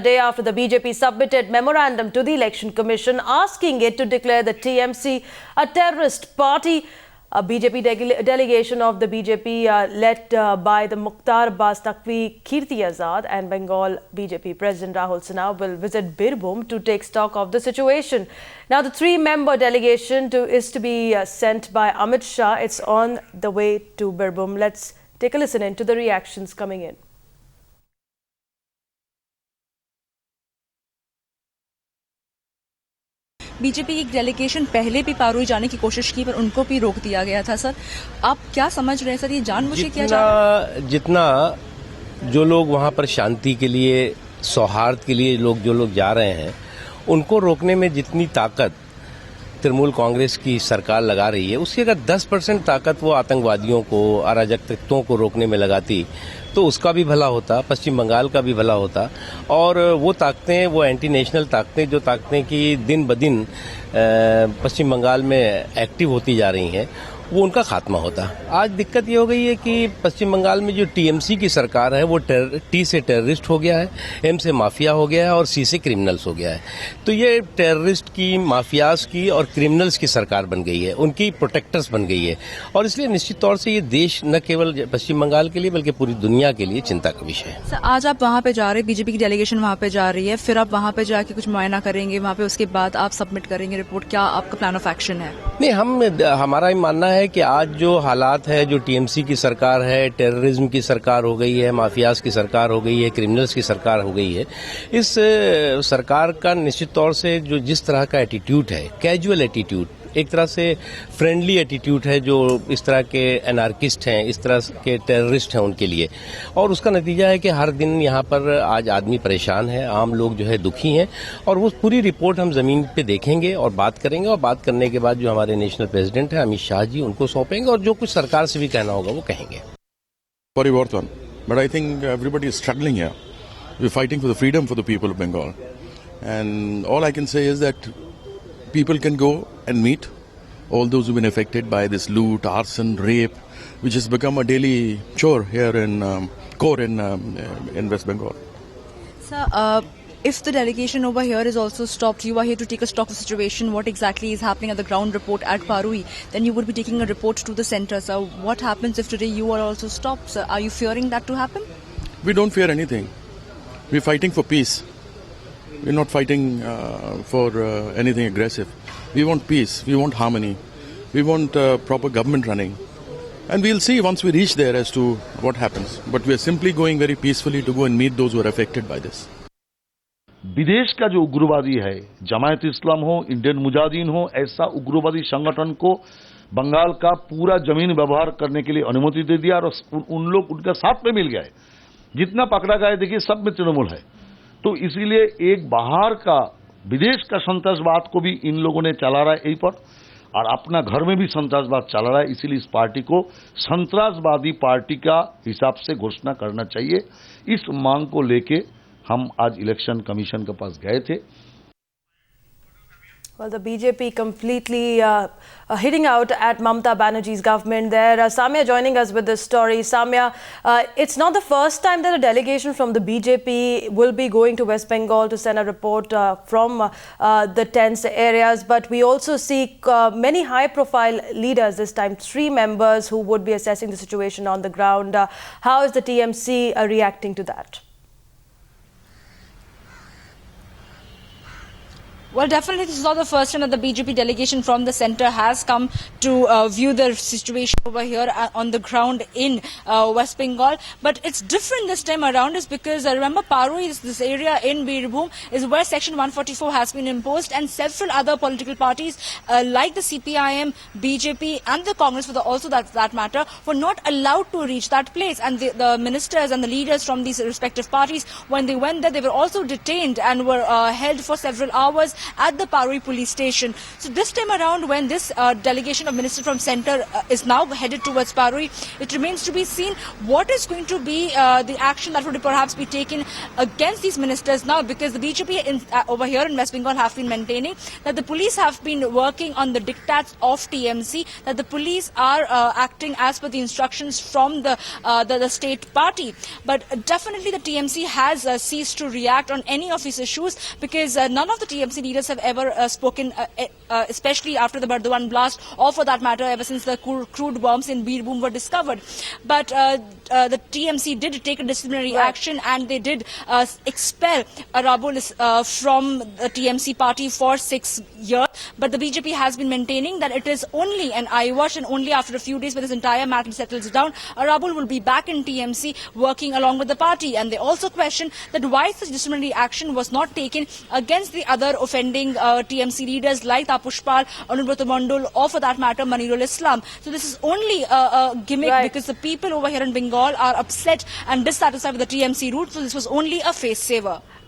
Day after the BJP submitted memorandum to the Election Commission asking it to declare the TMC a terrorist party. A BJP delegation of the BJP led by the Mukhtar Abbas Naqvi, Kirti Azad and Bengal BJP President Rahul Sinha will visit Birbhum to take stock of the situation. Now the 3-member delegation is to be sent by Amit Shah. It's on the way to Birbhum. Let's take a listen into the reactions coming in. BJP की एक delegation पहले भी पारुई जाने की कोशिश की पर उनको भी रोक दिया गया था। सर, आप क्या समझ रहे हैं सर, ये जानबूझ के किया जा रहा है? जितना जो लोग वहां पर शांति के लिए, सौहार्द के लिए जो लोग जा रहे हैं, उनको रोकने में जितनी ताकत तृणमूल कांग्रेस की सरकार लगा रही है, उसकी अगर 10% ताकत वो आतंकवादियों को, अराजक तत्वों को रोकने में लगाती तो उसका भी भला होता, पश्चिम बंगाल का भी भला होता। और वो ताकतें, वो एंटी नेशनल ताकतें, जो ताकतें की दिन ब दिन पश्चिम बंगाल में एक्टिव होती जा रही हैं, वो उनका खात्मा होता। आज दिक्कत ये हो गई है कि पश्चिम बंगाल में जो टीएमसी की सरकार है वो टी से टेररिस्ट हो गया है, एम से माफिया हो गया है और सी से क्रिमिनल्स हो गया है। तो ये टेररिस्ट की, माफियाज की और क्रिमिनल्स की सरकार बन गई है, उनकी प्रोटेक्टर्स बन गई है। और इसलिए निश्चित तौर से ये देश न केवल पश्चिम बंगाल के लिए बल्कि पूरी दुनिया के लिए चिंता का विषय है। सर, आज आप वहाँ पे जा रहे हैं, बीजेपी की डेलीगेशन वहाँ पे जा रही है, फिर आप वहाँ पे जाके कुछ मुआयना करेंगे वहाँ पे, उसके बाद आप सबमिट करेंगे रिपोर्ट। क्या आपका प्लान ऑफ एक्शन है? नहीं, हमारा ही मानना है कि आज जो हालात है, जो टीएमसी की सरकार है, टेररिज्म की सरकार हो गई है, माफियाज की सरकार हो गई है, क्रिमिनल्स की सरकार हो गई है, इस सरकार का निश्चित तौर से जो जिस तरह का एटीट्यूड है, कैजुअल एटीट्यूड, एक तरह से फ्रेंडली एटीट्यूड है जो इस तरह के एनार्किस्ट हैं, इस तरह के टेररिस्ट हैं उनके लिए, और उसका नतीजा है कि हर दिन यहाँ पर आज आदमी परेशान है, आम लोग जो है दुखी हैं। और वो पूरी रिपोर्ट हम जमीन पे देखेंगे और बात करेंगे, और बात करने के बाद जो हमारे नेशनल प्रेसिडेंट हैं अमित शाह जी, उनको सौंपेंगे और जो कुछ सरकार से भी कहना होगा वो कहेंगे। परिवर्तन, but I think everybody is struggling here, we are fighting for the freedom for the people of Bengal, and all I can say is that people can go and meet all those who've been affected by this loot, arson, rape, which has become a daily chore here in core in West Bengal. Sir, if the delegation over here is also stopped, you are here to take a stock of the situation, what exactly is happening at the ground report at Parui, then you would be taking a report to the center. So what happens if today you are also stopped, sir? Are you fearing that to happen? We don't fear anything. We're fighting for peace. We're not fighting for anything aggressive. We want peace. We want harmony. We want proper government running. And we'll see once we reach there as to what happens. But we're simply going very peacefully to go and meet those who are affected by this. विदेश का जो उग्रवादी है, जमायत इस्लाम हो, Indian Mujahideen हो, ऐसा उग्रवादी संगठन को बंगाल का पूरा जमीन व्यवहार करने के लिए अनुमति दे दिया और उन लोग उनका साथ में मिल गए। जितना पकड़ा गया देखिए सब में तृणमूल है। तो इसीलिए एक बाहर का, विदेश का संतरासवाद को भी इन लोगों ने चला रहा है यहीं पर, और अपना घर में भी संतरासवाद चला रहा है। इसीलिए इस पार्टी को संतरासवादी पार्टी का हिसाब से घोषणा करना चाहिए। इस मांग को लेके हम आज इलेक्शन कमीशन के पास गए थे। Well, the BJP completely hitting out at Mamata Banerjee's government there. Samya joining us with this story. Samya, it's not the first time that a delegation from the BJP will be going to West Bengal to send a report from the tense areas. But we also see many high-profile leaders this time, 3 members who would be assessing the situation on the ground. How is the TMC reacting to that? Well, definitely this is not the first time that the BJP delegation from the centre has come to view the situation over here on the ground in West Bengal. But it's different this time around is because remember Parui, this area in Birbhum is where Section 144 has been imposed, and several other political parties like the CPIM, BJP and the Congress for also that matter were not allowed to reach that place. And the ministers and the leaders from these respective parties, when they went there, they were also detained and were held for several hours. at the Paroi police station. So this time around, when this delegation of ministers from centre is now headed towards Paroi, it remains to be seen what is going to be the action that would perhaps be taken against these ministers now, because the BJP over here in West Bengal have been maintaining that the police have been working on the diktats of TMC, that the police are acting as per the instructions from the state party. But definitely the TMC has ceased to react on any of these issues, because none of the TMC leaders have ever spoken, especially after the Bardhaman blast, or for that matter ever since the crude bombs in Birbhum were discovered. But the TMC did take a disciplinary action, and they did expel Arabul from the TMC party for 6 years. But the BJP has been maintaining that it is only an eyewash, and only after a few days when this entire matter settles down, Arabul will be back in TMC working along with the party. And they also question that why such disciplinary action was not taken against the other offending TMC leaders like Tapushpal, Anubrata Mandal, or for that matter Manirul Islam. So this is only a gimmick, because the people over here in Bengal are upset and dissatisfied with the TMC route. So this was only a face saver.